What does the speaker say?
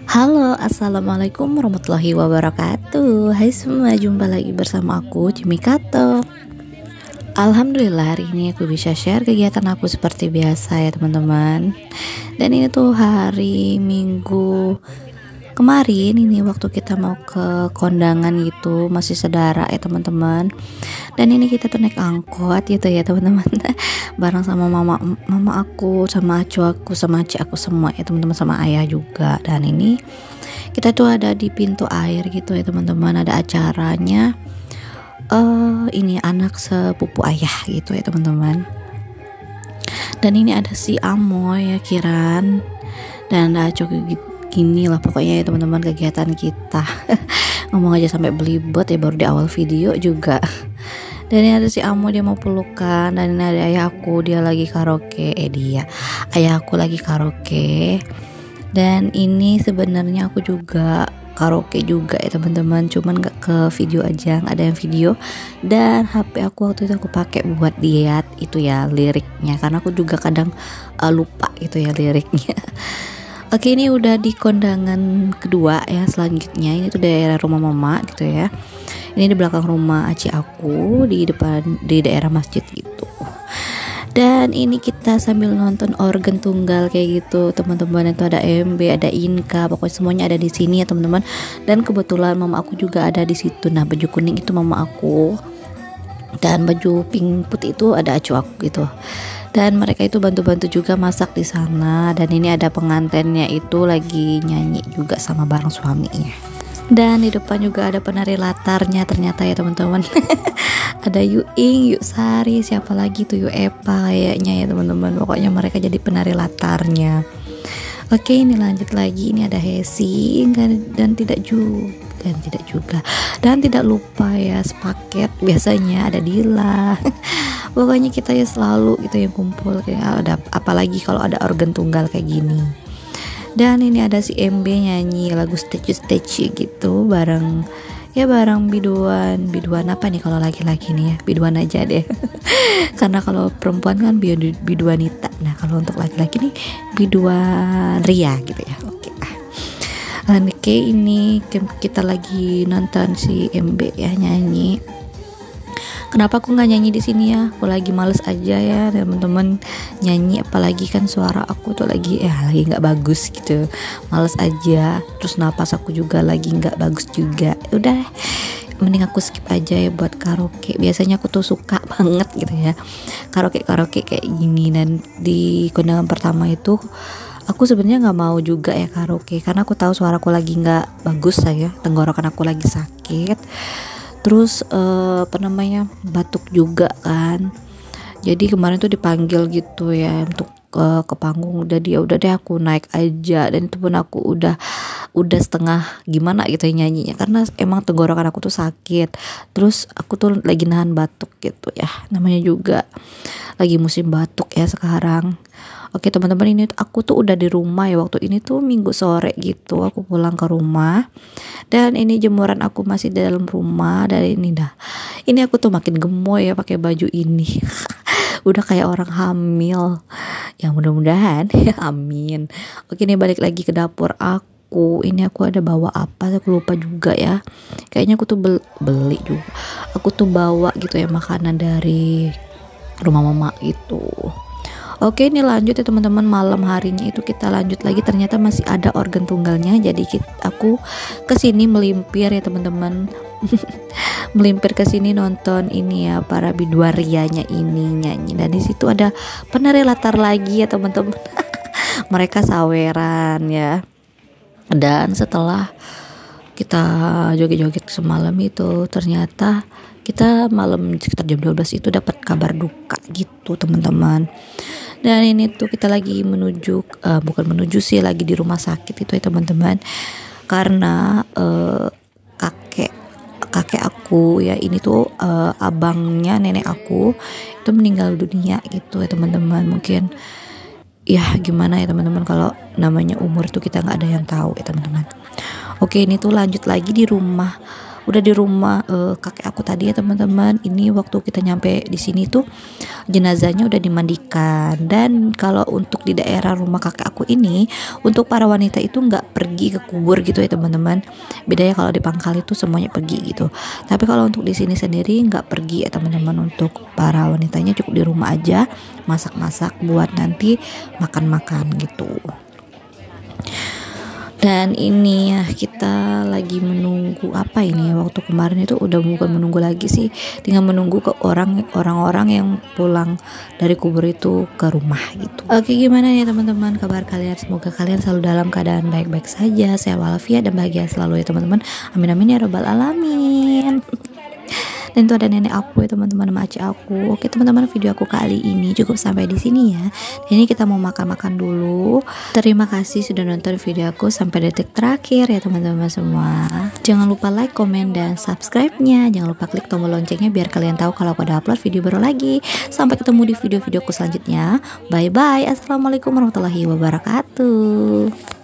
Halo, assalamualaikum warahmatullahi wabarakatuh. Hai semua, jumpa lagi bersama aku Cimi Kato. Alhamdulillah hari ini aku bisa share kegiatan aku seperti biasa ya teman-teman. Dan ini tuh hari Minggu kemarin, ini waktu kita mau ke kondangan gitu, masih saudara ya teman-teman. Dan ini kita tuh naik angkot gitu ya teman-teman, bareng sama mama aku, sama acu aku, sama aci aku semua ya teman-teman, sama ayah juga. Dan ini kita tuh ada di pintu air gitu ya teman-teman, ada acaranya ini anak sepupu ayah gitu ya teman-teman. Dan ini ada si Amoy ya, Kiran, dan ada acu gini lah pokoknya ya teman-teman kegiatan kita. Ngomong aja sampai belibet ya baru di awal video juga. Dan ini ada si Amo, dia mau pelukan. Dan ini ada ayah aku, dia lagi karaoke. Ayah aku lagi karaoke. Dan ini sebenarnya aku juga karaoke juga ya teman-teman, cuman gak ke video aja, gak ada yang video. Dan HP aku waktu itu aku pakai buat lihat itu ya liriknya, karena aku juga kadang lupa gitu ya liriknya. Oke, ini udah di kondangan kedua ya. Selanjutnya ini tuh daerah rumah mama gitu ya. Ini di belakang rumah aci aku, di depan di daerah masjid gitu. Dan ini kita sambil nonton organ tunggal kayak gitu teman-teman. Itu ada MB, ada Inka, pokoknya semuanya ada di sini ya teman-teman. Dan kebetulan mama aku juga ada di situ. Nah, baju kuning itu mama aku, dan baju pink putih itu ada acu aku gitu. Dan mereka itu bantu-bantu juga masak di sana. Dan ini ada pengantinnya itu lagi nyanyi juga sama bareng suaminya. Dan di depan juga ada penari latarnya ternyata ya teman-teman. Ada Yuing, Yuk Sari, siapa lagi tuh, Yuk Epa kayaknya ya teman-teman. Pokoknya mereka jadi penari latarnya. Oke, ini lanjut lagi. Ini ada Hesi dan tidak lupa ya sepaket biasanya ada Dila. Pokoknya kita ya selalu gitu yang kumpul kayak ada, apalagi kalau ada organ tunggal kayak gini. Dan ini ada si MB nyanyi lagu stage gitu bareng biduan apa nih kalau laki-laki nih ya, biduan aja deh. Karena kalau perempuan kan biduanita. Nah, kalau untuk laki-laki nih biduan ria gitu ya. Oke, ini kita lagi nonton si MB ya nyanyi. Kenapa aku nggak nyanyi di sini ya? Aku lagi males aja ya teman-teman nyanyi, apalagi kan suara aku tuh lagi nggak bagus gitu, males aja. Terus napas aku juga lagi nggak bagus juga. Udah, mending aku skip aja ya buat karaoke. Biasanya aku tuh suka banget gitu ya karaoke kayak gini. Dan di kondangan pertama itu aku sebenarnya nggak mau juga ya karaoke, karena aku tahu suaraku lagi nggak bagus ya, tenggorokan aku lagi sakit. Terus batuk juga kan. Jadi kemarin tuh dipanggil gitu ya untuk ke panggung. Udah deh aku naik aja. Dan itu pun aku udah setengah gimana gitu ya nyanyinya, karena emang tenggorokan aku tuh sakit. Terus aku tuh lagi nahan batuk gitu ya, namanya juga lagi musim batuk ya sekarang. Oke teman-teman, ini aku tuh udah di rumah ya, waktu ini tuh Minggu sore gitu aku pulang ke rumah. Dan ini jemuran aku masih di dalam rumah. Dan ini aku tuh makin gemoy ya pakai baju ini. Udah kayak orang hamil ya, mudah-mudahan ya, amin. Oke, ini balik lagi ke dapur aku. Ini aku ada bawa apa, aku lupa juga ya. Kayaknya aku tuh beli juga. Aku tuh bawa gitu ya makanan dari rumah mama itu. Oke, ini lanjut ya teman-teman, malam harinya itu kita lanjut lagi, ternyata masih ada organ tunggalnya. Jadi aku kesini melimpir ya teman-teman. Melimpir ke sini nonton ini ya, para biduarianya ini nyanyi. Dan di situ ada penari latar lagi ya teman-teman. Mereka saweran ya. Dan setelah kita joget-joget semalam itu, ternyata kita malam sekitar jam 12 itu dapat kabar duka gitu teman-teman. Dan ini tuh kita lagi menuju bukan menuju sih, lagi di rumah sakit itu ya teman-teman, karena kakek aku ya, ini tuh abangnya nenek aku itu meninggal dunia gitu ya teman-teman. Mungkin ya gimana ya teman-teman, kalau namanya umur itu kita nggak ada yang tahu ya teman-teman. Oke, ini tuh lanjut lagi di rumah, udah di rumah kakek aku tadi ya teman-teman. Ini waktu kita nyampe di sini tuh jenazahnya udah dimandikan. Dan kalau untuk di daerah rumah kakek aku ini, untuk para wanita itu nggak pergi ke kubur gitu ya teman-teman. Bedanya kalau di Pangkal itu semuanya pergi gitu, tapi kalau untuk di sini sendiri nggak pergi ya teman-teman. Untuk para wanitanya cukup di rumah aja, masak-masak buat nanti makan-makan gitu. Dan ini ya, kita lagi menunggu apa ini ya, waktu kemarin itu udah bukan menunggu lagi sih, tinggal menunggu ke orang-orang yang pulang dari kubur itu ke rumah gitu. Oke, gimana ya teman-teman kabar kalian? Semoga kalian selalu dalam keadaan baik-baik saja, sehat walafiat dan bahagia selalu ya teman-teman. Amin amin ya robbal alamin. Dan itu ada nenek aku ya teman-teman, sama acik aku. Oke teman-teman, video aku kali ini cukup sampai di sini ya. Dan ini kita mau makan-makan dulu. Terima kasih sudah nonton video aku sampai detik terakhir ya teman-teman semua. Jangan lupa like, komen, dan subscribe-nya. Jangan lupa klik tombol loncengnya biar kalian tahu kalau aku ada upload video baru lagi. Sampai ketemu di video-videoku selanjutnya. Bye bye. Assalamualaikum warahmatullahi wabarakatuh.